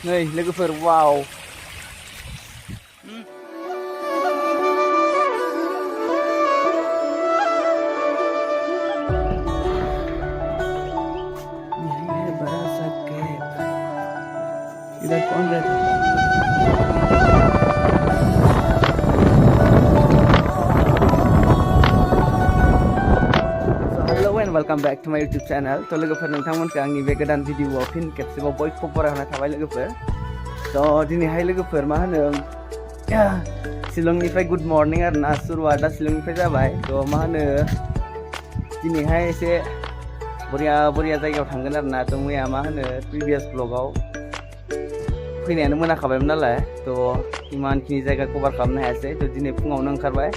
नै लोगोफोर वाव बड़ा सा कैप इधर कौन रहता है welcome back to my YouTube channel तो लोगोफोर नोंथांमोनखौ आंनि बे गोदान भिडिअआव फिन खेबसेबाव बयखौबो बरायना थाबाय लोगोफोर तो दिनैहाय लोगोफोर मा होनो शिलंनिफ्राय गुड मर्निं आरोना सुरुवाता शिलंनिफ्राय जाबाय तो मा होनो दिनैहाय एसे बरिया जायगायाव थांगोन आरोना तो मैया मा होनो प्रिभियास ब्लगाव फैनायानो मोनाखाबायमोन नालाय तो इमानखिनि जायगा कभार खालामनो हायासै तो दिनै फुङावनो ओंखारबाय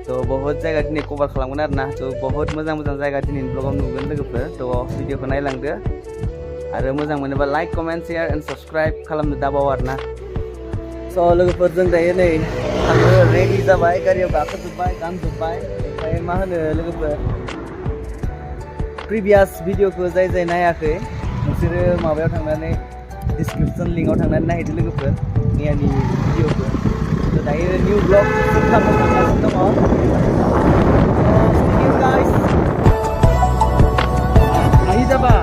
तो बहुत जायगा दिनै कभार खालामगोन आरोना तो बहुत मोजां जायगा दिनैनि ब्लगाव नुगोन लोगोफोर तो भिडिअखौ नायलांदो आरो मोजां मोनोबा like comment share end subscribe खालामनो दाबाव आरोना स' लोगोफोर जों दायो नै थांनो रेडि जाबाय गारियाव गाखोजोब्बाय गानजोब्बाय ओमफ्राय मा होनो लोगोफोर प्रिभियास भिडिअखौ जाय नायाखै नोंसोरो माबायाव थांनानै डिसक्रिपसन लिंकआव थांनानै नायहैदो लोगोफोर मैयानि भिडिअखौ तो दायो निउ ब्लग खालामनो थांगासिनो दङ गाइस आहि जाबा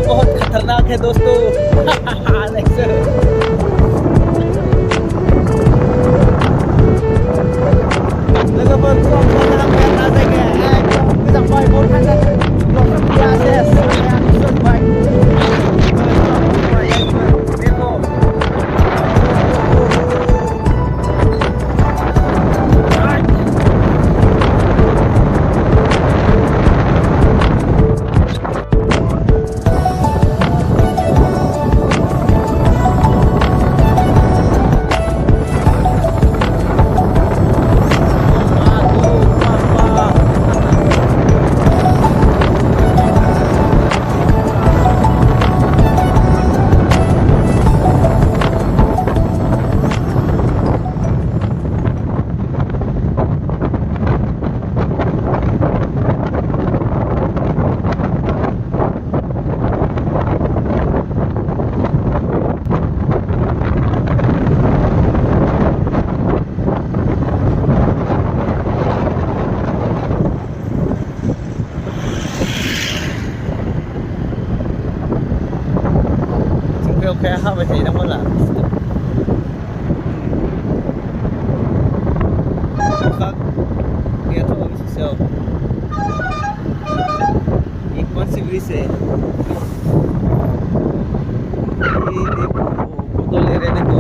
बहुत खतरनाक है दोस्तों kayak apa sih nama lah dia tuh bisa sel ikon sibri se ini Bodo area itu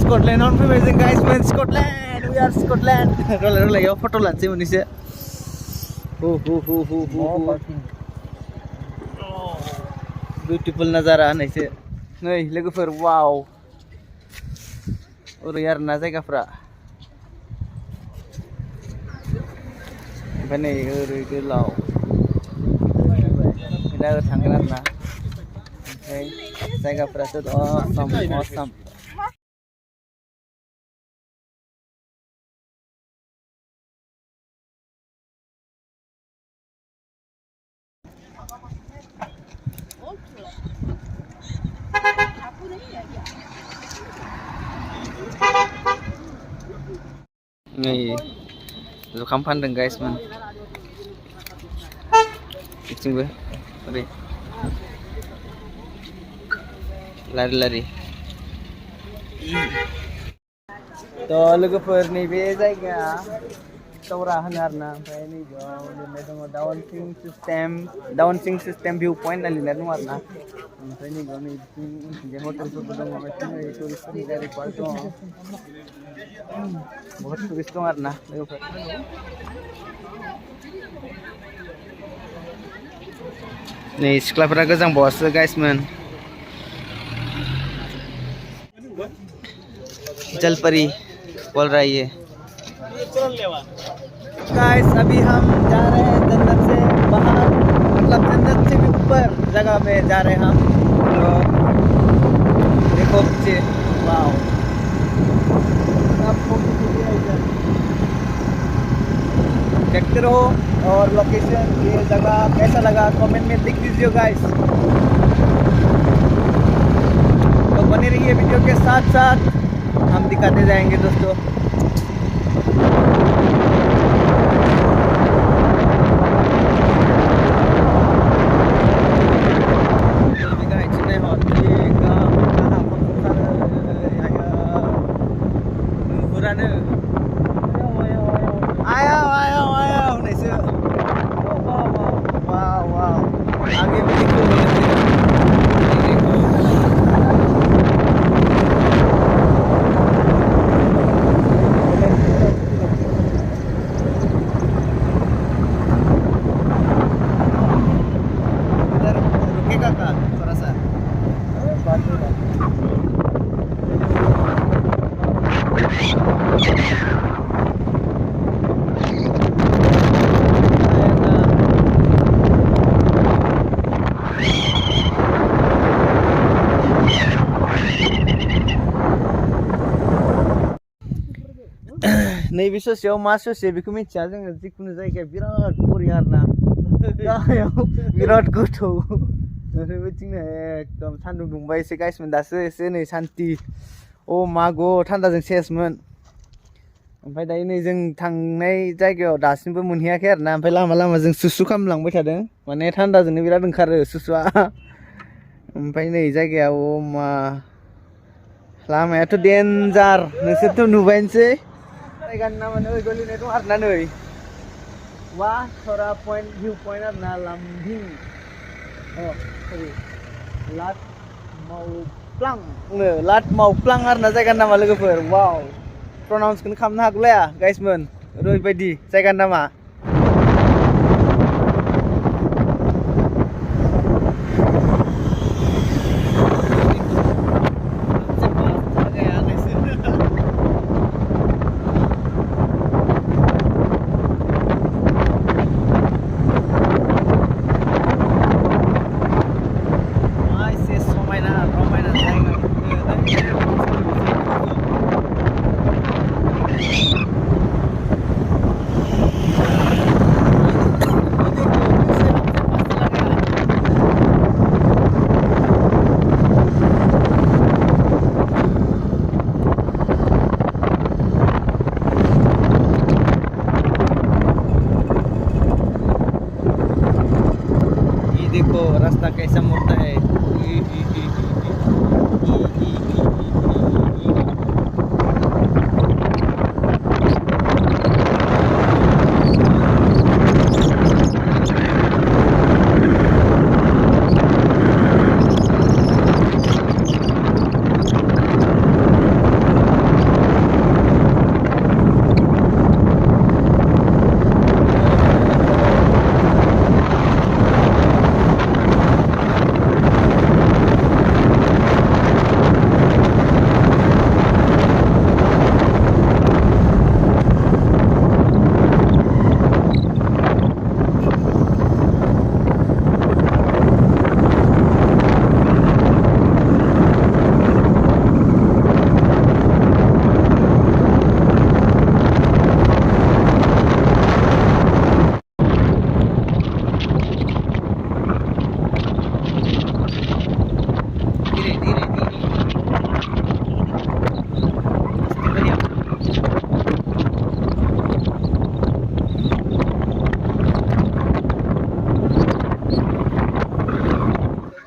Scotland on amazing guys man Scotland we are Scotland roller yo photo lancing manusia beautiful नज़ारा नायसो नै लोगोफोर वाव ओरै आरोना जायगाफ्रा ओमफ्राय नै ओरै गोलाव दा थांगोन आरोना ओमफ्राय जायगाफ्राथ' awesome Nih, Zulkam pandang guys man. Icing be, oke. lari-lari. To लोगोफोर नैबे जायगाया दावरा होनो आरोना ओमफ्राय नैबेयाव लिरनाय दङ डाउनसिं सिस्टेम भिउ पइन्ट होनना लिरनाय दङ आरोना ओमफ्राय नैबेयाव नैबिथिं हटेलफोरबो दङ बिथिं टुरिस्टफोरनि गारि पार्क दङ बहुत टुरिस्ट दं आरोना लोगोफोर नै सिख्लाफोरा गोजां बावासो गाइसमोन जलपरी बोल रहा है ये गाइस अभी हम जा रहे हैं जन्नत से बाहर मतलब जन्नत से भी ऊपर जगह में जा रहे हैं हम तो देखो पीछे वाओ देखते रहो और लोकेशन ये जगह कैसा लगा कमेंट में लिख दीजिए गाइस तो बने रहिए वीडियो के साथ साथ हम दिखाते जाएंगे दोस्तों नैबे ससेयाव मा ससे बेखौ मिथिया जोङो जिखुनु जायगाया बिराद बरिया आरोना गाहायाव बिराद गोथौ ओमफ्राय बिथिंनो एकदम सान्दुं दुंबाय एसे गाइसमोन दासो एसे नै सान्ति अ मागो थान्दाजों सेसमोन ओमफ्राय दायो नै जों थांनाय जायगायाव दासिमबो मोनहैयाखै आरोना ओमफ्राय लामा लामा जों सुसु खालामलांबाय थादों माने थान्दाजोंनो बिराद ओंखारो सुसुआ ओमफ्राय नै जायगाया अ मा लामायाथ' डेन्जार नोंसोरथ' नुबायनोसै जायगानि नामानो गोलैनाय दं आरोना नै वा सरा पइन्ट भिउ पइन्ट आरोना लामभिं लाट मावफ्लां आरोना जायगानि नामा लोगोफोर वाव प्रनाउन्सखौनो खालामनो हागौलाया गाइसमोन ओरैबायदि जायगानि नामा देखो रास्ता कैसा मुड़ता है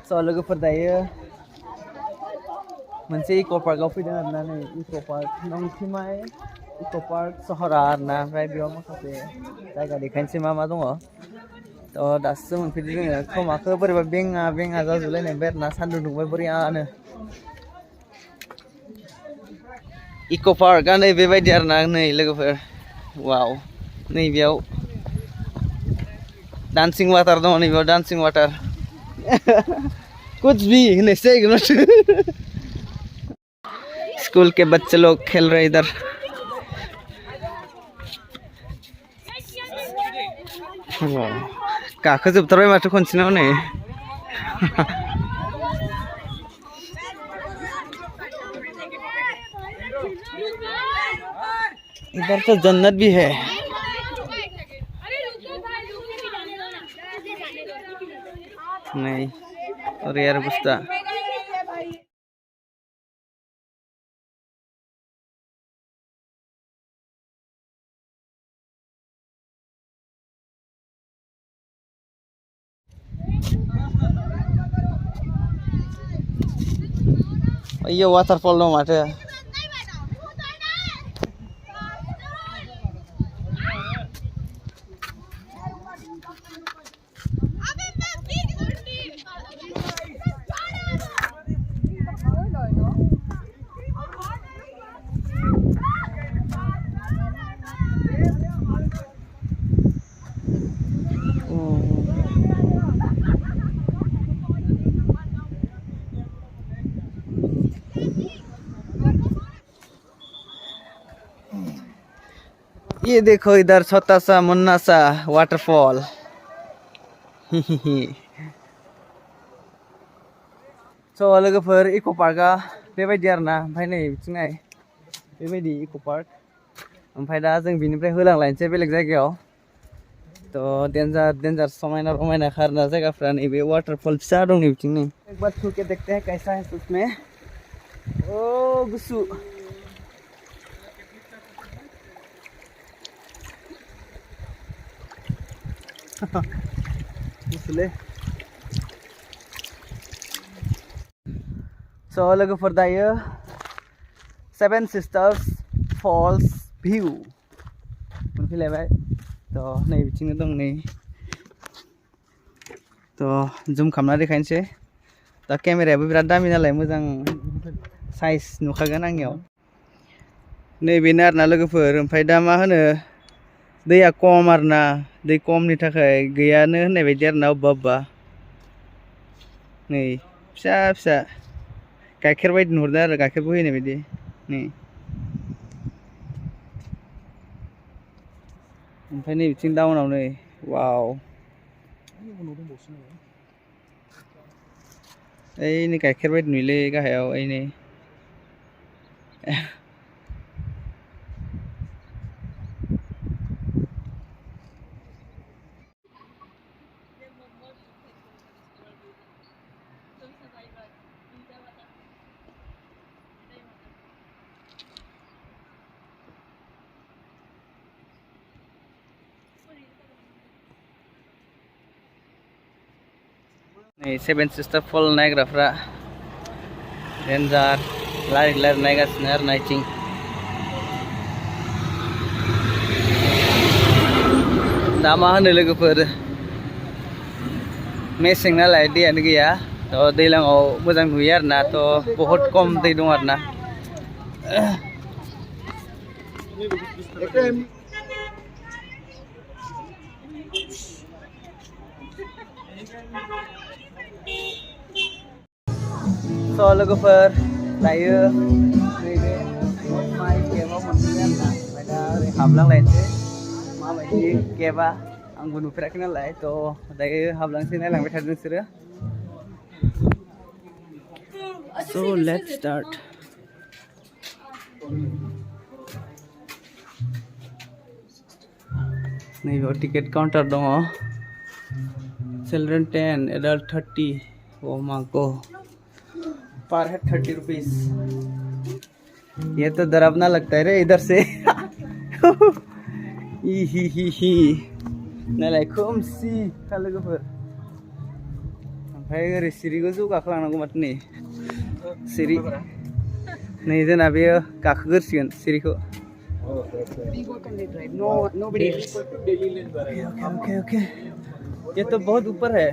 So लोगोफोर दायो मोनसे इक' पार्कआव फैदों आरोना नै इक' पार्क नंथिमाय इक' पार्क सहरा आरोना ओमफ्राय बेयाव माखासे जायगा देखायनोसै मा मा दङ थ' दासो मोनफैदों जोङो खोमाखौ बोरैबा बेङा जाजोबलायनाय ओमफ्राय आरोना सान्दुं दुंबाय बरियानो इक' पार्कआ नै बेबायदि आरोना नै लोगोफोर वाव नै बेयाव डान्सिं वाटार दङ नै बेयाव डान्सिं वाटार कुछ भी होननायसो जाहैगोन माथो स्कूल के बच्चे लोग खेल रहे इधर गाखोजोबथारबाय माथो खनसेनाव नै इधर तो जन्नत भी है नहीं और यार गुस्सा यो वाटरफल दं माथो ये देखो इधर छोटा सा मुन्ना सा वाटरफॉल स' लोगोफोर इक' पार्कआ बेबायदि आरोना ओमफ्राय नै बिथिंहाय बेबायदि इक' पार्क ओमफ्राय दा जों बिनिफ्राय होलांलायनोसै बेलेग जायगायाव थ' डेन्जार समायना रमायना खारना जायगाफ्रा नैबे वाटरफल फिसा दं नै बिथिं नै एक बार छू के देखते हैं कैसा है उसमें ओ गुसु गुसुलै स' लोगोफोर दायो सेभेन सिस्टार्स फल्स भिउ मोनफैलायबाय थ' नै बिथिंनो दं नै थ' जुम खालामना देखायनोसै दा केमेरायाबो बिराद दामि नालाय मोजां साइज नुखागोन आंनियाव नैबेनो आरोना लोगोफोर ओमफ्राय दा मा होनो दैया खम आरोना दै खमनि थाखाय गैयानो होननाय बायदि आरोना अबेबा नै फिसा फिसा गाइखेर बायदि नुहुरदों आरो गाइखेर बोहैनाय बायदि नै ओमफ्राय नै बिथिं डाउनाव नै वाव ओइ नै गाइखेर बायदि नुयोलै गाहायाव ओइ नै नै सेभेन सिस्टार फल नायग्राफ्रा डेन्जार लारि नायगासिनो आरो नायथिं दा मा होनो लोगोफोर मेसें नालाय दैयानो गैया थ' दैज्लाङाव मोजां नुयो आरोना थ' बहुद खम दै दं आरोना स' लोगोफोर दायो नैबे माइ केबाव मोनफैबाय आरोना ओमफ्राय दा ओरै हाबलांलायनोसै माबायदि केबा आंबो नुफेराखै नालाय थ' दायो हाबलांसै नायलांबाय थादों नोंसोरो स' लेट्स स्टार्ट नैबेयाव टिकेट काउन्टार दङ चिल्ड्रेन 10 एडल्ट 30 ओ मा गो पर हेड 30 रुपीस ये तो डरावना लगता है रे इधर से ही नालाय खोमसि खा लोगोफोर ओमफ्राय ओरै सिरिखौ जौगाखलांनांगौ माथो नै सिरि नै जोंना बेयो गाखोगोरसिगोन सिरिखौ ओके ये तो बहुत ऊपर है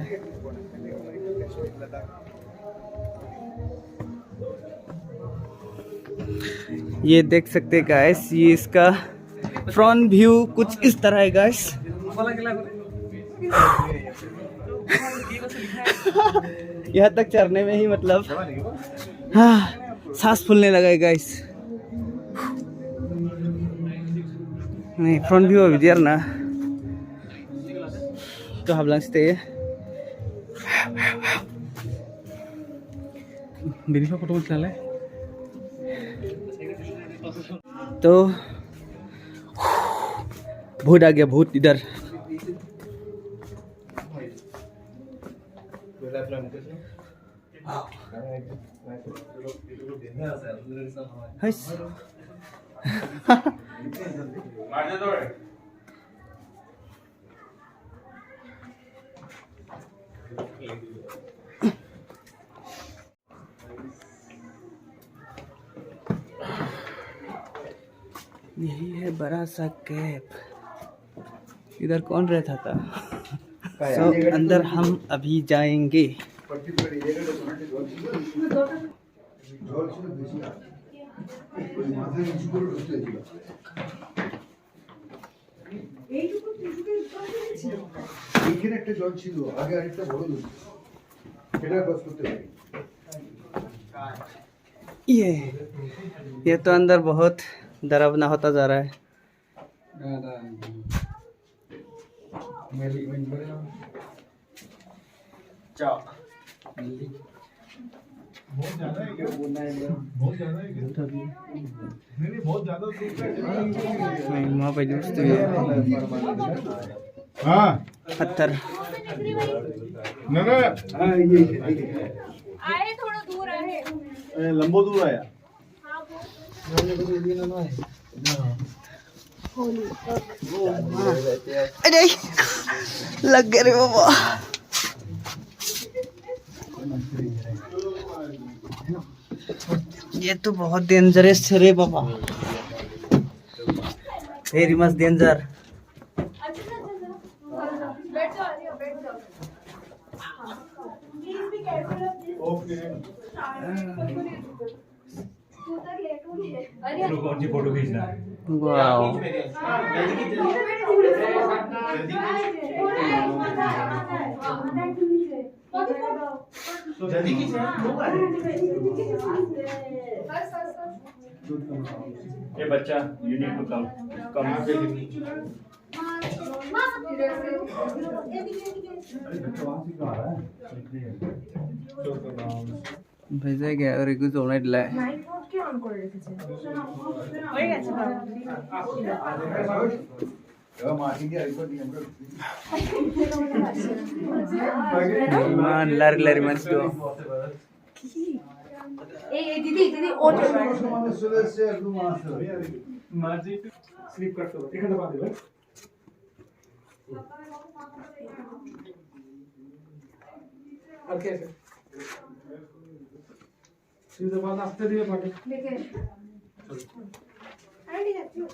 ये देख सकते हैं गाइस ये इसका फ्रंट व्यू कुछ इस तरह है गाइस यहाँ तक चढ़ने में ही मतलब हाँ सांस फूलने लगा है गाइस नहीं फ्रंट व्यू अभी दिया ना तो हाबलांसते बेनिफ्राय फट' मोनस्लालाय तो भूत आ गया भूत इधर यही है बड़ा सा कैप इधर कौन रहता था सो अंदर हम अभी जाएंगे ये तो अंदर बहुत डरावना होता जा रहा है बहुत ज्यादा है क्या बहुत ज्यादा है क्या नहीं बहुत ज्यादा नहीं वहाँ पे दोस्तों हाँ पत्थर ना ना आए थोड़ा दूर आए लंबो दूर आया अरे लग गए रे बाबा ये तो बहुत डेंजरस है रे बाबा वेरी मच डेंजर फोटो खींचना वाओ जल्दी ये बच्चा यू नीड टू कम भेजा गया और एक जोड़ने दिला मान लर लर मत दो दीदी ओटे माजी स्लीप करते हो एखादा बांधे बस और कैसे सीधे बात आस्ते दिए पाटे लेके आईडी जाती हूं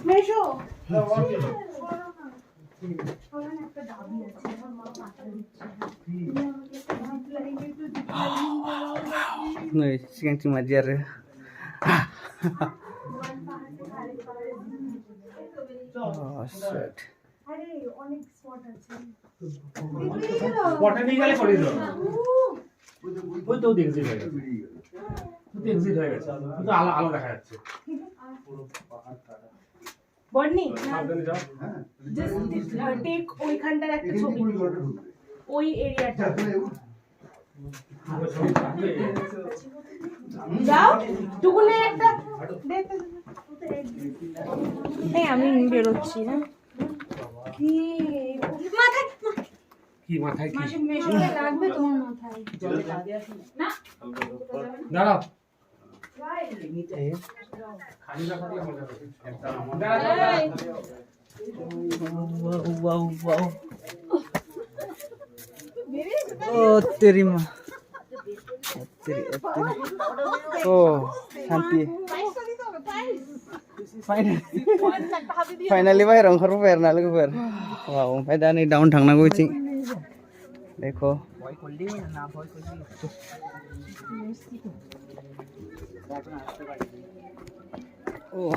মেশো नहीं Singh cuma jar oh shit আরে অনেক স্পট আছে পটে নিয়ে গেলে করে দাও ওই তো এক্সিট হয়ে গেছে তো এক্সিট হয়ে গেছে তো আলো আলো দেখা যাচ্ছে পুরো পাহাড় কাটা বর্ণি সাবধানে যাও জাস্ট টেক ওইখানটার একটা ছবি ওই এরিয়াটা যাও টুকুনের একটা এই আমি বেরোচ্ছি না কি মাথায় কি মাথায় কি মেশিনে লাগবে তোমার মাথায় না দাঁড়াও ini चाहिए খালি না থাকলে মজা হবে দাঁড়াও wow. Oh, terima. Oh, Santi. Finally बाहेराव ओंखारबोबाय आरोना लोगोफोर वाव ओमफ्राय दा नै डाउन थांनांगौ इथिं देखो Oh